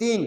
3।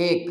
1।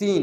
3,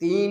3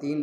3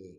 1।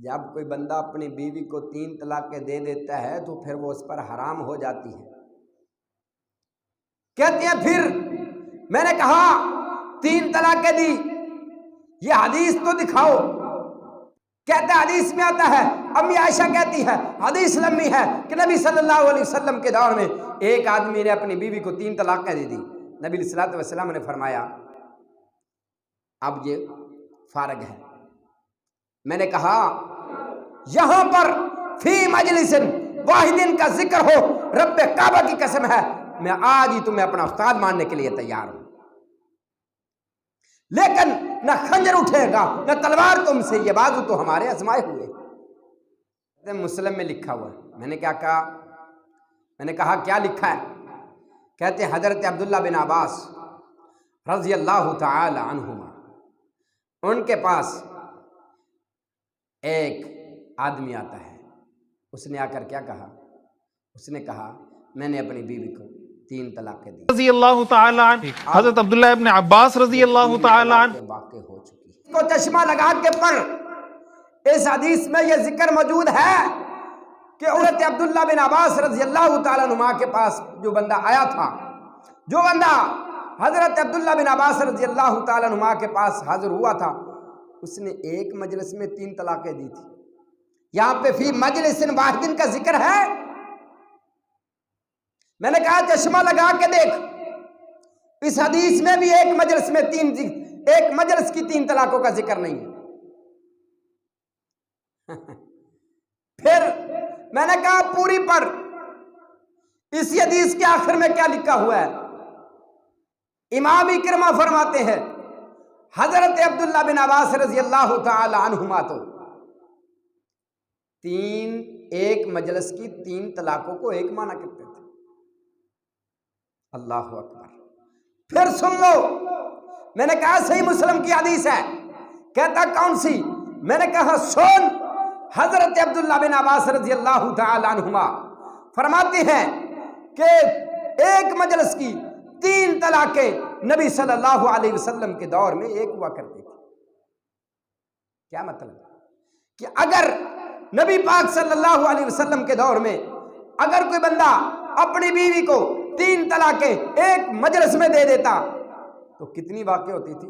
جب کوئی بندہ اپنی بیوی کو 3 طلاقیں دے دیتا ہے تو پھر وہ اس پر حرام ہو جاتی ہے۔ کہتے ہیں پھر میں نے کہا 3 طلاقیں دی، یہ حدیث تو دکھاؤ۔ کہتا ہے حدیث میں آتا ہے، امی عائشہ کہتی ہے حدیث لمبی ہے کہ نبی صلی اللہ علیہ وسلم کے دور میں ایک آدمی نے اپنی بیوی کو 3 طلاقیں دے دی۔ نبی علیہ الصلوۃ والسلام نے فرمایا اب یہ فارغ ہے۔ میں نے کہا یہاں پر فی مجلس واحد کا ذکر ہو، رب کعبہ کی قسم ہے میں آج ہی تمہیں اپنا استاد ماننے کے لیے تیار ہوں، لیکن نہ خنجر اٹھے گا نہ تلوار تم سے، یہ بازو تو ہمارے آزمائے ہوئے۔ مسلم میں لکھا ہوا ہے۔ میں نے کیا کہا؟ میں نے کہا کیا لکھا ہے؟ کہتے ہیں حضرت عبداللہ بن عباس رضی اللہ تعالی عنہما، ان کے پاس ایک آدمی آتا ہے، اس نے آ کر کیا کہا؟ اس نے کہا میں نے اپنی بیوی کو 3 طلاقیں دی۔ رضی اللہ تعالی عنہ حضرت عبداللہ ابن عباس رضی اللہ تعالی عنہ واقع ہو چکی کو چشمہ لگا کے پڑھ۔ اس حدیث میں یہ ذکر موجود ہے کہ حضرت عبداللہ بن عباس رضی اللہ تعالیٰ عنہ کے پاس جو بندہ آیا تھا، جو بندہ حضرت عبداللہ بن عباس رضی اللہ تعالیٰ عنہ کے پاس حاضر ہوا تھا، اس نے ایک مجلس میں 3 طلاقیں دی تھی۔ یہاں پہ فی مجلس واحد کا ذکر ہے۔ میں نے کہا چشمہ لگا کے دیکھ، اس حدیث میں بھی ایک مجلس میں ایک مجلس کی 3 طلاقوں کا ذکر نہیں ہے۔ پھر میں نے کہا پوری پر اسی حدیث کے آخر میں کیا لکھا ہوا ہے؟ امام اکرمہ فرماتے ہیں حضرت عبداللہ بن عباس رضی اللہ تعالی عنہما تو ایک مجلس کی 3 طلاقوں کو ایک معنی کرتے تھے۔ اللہ اکبر۔ پھر سن لو، میں نے کہا صحیح مسلم کی حدیث ہے۔ کہتا کون سی؟ میں نے کہا سن، حضرت عبداللہ بن عباس رضی اللہ تعالی عنہما فرماتے ہیں کہ ایک مجلس کی 3 طلاقیں نبی صلی اللہ علیہ وسلم کے دور میں ایک ہوا کرتی تھی۔ کیا مطلب؟ کہ اگر نبی پاک صلی اللہ علیہ وسلم کے دور میں اگر کوئی بندہ اپنی بیوی کو 3 طلاقیں ایک مجلس میں دے دیتا تو کتنی واقع ہوتی تھی؟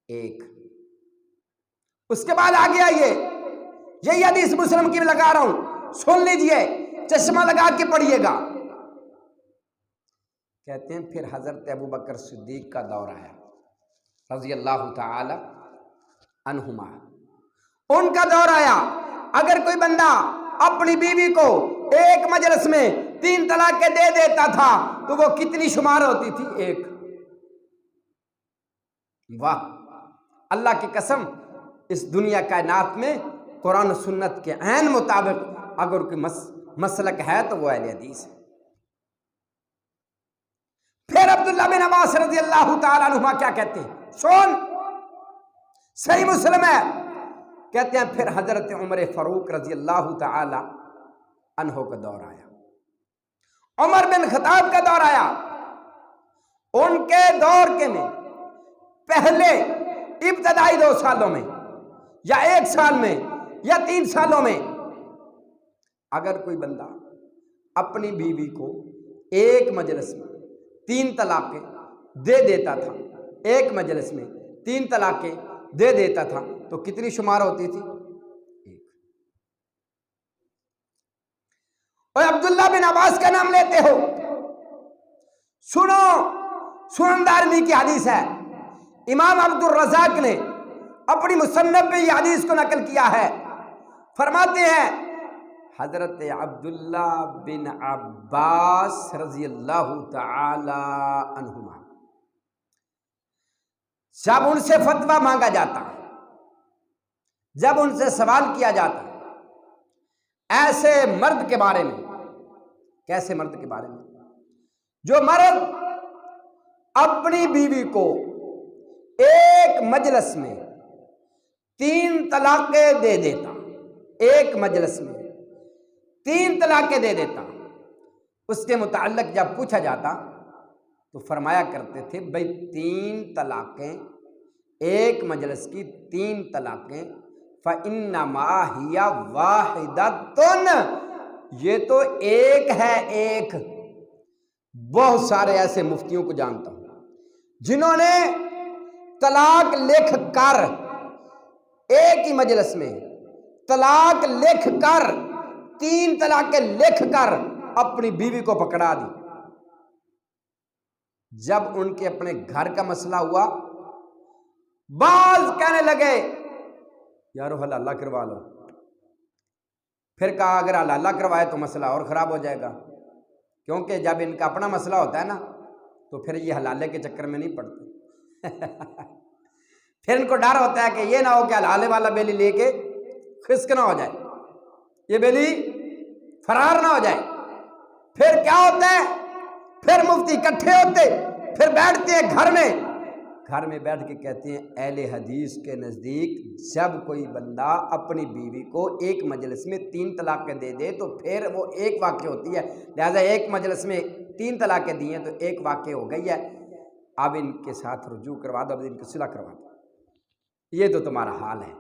ایک۔ اس کے بعد آگے آئیے، یہی حدیث مسلم کی لگا رہا ہوں، سن لیجئے، چشمہ لگا کے پڑھیے گا۔ کہتے ہیں پھر حضرت ابو بکر صدیق کا دور آیا رضی اللہ تعالی عنہما، ان کا دور آیا۔ اگر کوئی بندہ اپنی بیوی کو ایک مجلس میں 3 طلاقیں دے دیتا تھا تو وہ کتنی شمار ہوتی تھی؟ 1۔ واہ، اللہ کی قسم، اس دنیا کائنات میں قرآن و سنت کے عین مطابق اگر کوئی مسلک ہے تو وہ اہل حدیث ہے۔ پھر عبداللہ بن عباس رضی اللہ تعالیٰ عنہ کیا کہتے ہیں؟ سن، صحیح مسلم ہے۔ کہتے ہیں پھر حضرت عمر فاروق رضی اللہ تعالی عنہ کا دور آیا، عمر بن خطاب کا دور آیا۔ ان کے دور کے میں پہلے ابتدائی 2 سالوں میں یا 1 سال میں یا 3 سالوں میں اگر کوئی بندہ اپنی بیوی کو ایک مجلس میں 3 طلاقیں دے دیتا تھا، ایک مجلس میں 3 طلاقیں دے دیتا تھا تو کتنی شمار ہوتی تھی؟ 1۔ اور عبداللہ بن عباس کا نام لیتے ہو، سنو، سنن دارمی کی حدیث ہے، امام عبد الرزاق نے اپنی مصنف میں یہ حدیث کو نقل کیا ہے۔ فرماتے ہیں حضرت عبداللہ بن عباس رضی اللہ تعالی عنہما جب ان سے فتویٰ مانگا جاتا، جب ان سے سوال کیا جاتا ایسے مرد کے بارے میں، کیسے مرد کے بارے میں؟ جو مرد اپنی بیوی کو ایک مجلس میں 3 طلاقیں دے دیتا، ایک مجلس میں 3 طلاقیں دے دیتا، اس کے متعلق جب پوچھا جاتا تو فرمایا کرتے تھے بھئی 3 طلاقیں ایک مجلس کی 3 طلاقیں، فَإِنَّمَا هِيَ وَاحِدَةٌ، یہ تو ایک ہے، ایک۔ بہت سارے ایسے مفتیوں کو جانتا ہوں جنہوں نے طلاق لکھ کر ایک ہی مجلس میں طلاق لکھ کر 3 طلاقیں لکھ کر اپنی بیوی کو پکڑا دی۔ جب ان کے اپنے گھر کا مسئلہ ہوا، بعض کہنے لگے یارو حلالہ کروا لو، پھر کہا اگر حلالہ کروائے تو مسئلہ اور خراب ہو جائے گا، کیونکہ جب ان کا اپنا مسئلہ ہوتا ہے نا تو پھر یہ حلالے کے چکر میں نہیں پڑتے۔ پھر ان کو ڈر ہوتا ہے کہ یہ نہ ہو کہ حلالے والا بیلی لے کے خسک نہ ہو جائے، یہ بیلی فرار نہ ہو جائے۔ پھر کیا ہوتا ہے، پھر مفتی اکٹھے ہوتے، پھر بیٹھتے ہیں گھر میں بیٹھ کے کہتے ہیں اہل حدیث کے نزدیک جب کوئی بندہ اپنی بیوی کو ایک مجلس میں 3 طلاقیں دے دے تو پھر وہ ایک واقع ہوتی ہے، لہذا ایک مجلس میں 3 طلاقیں دی ہیں تو ایک واقع ہو گئی ہے، اب ان کے ساتھ رجوع کروا دو، اب ان کی صلح کروا دو، یہ تو تمہارا حال ہے۔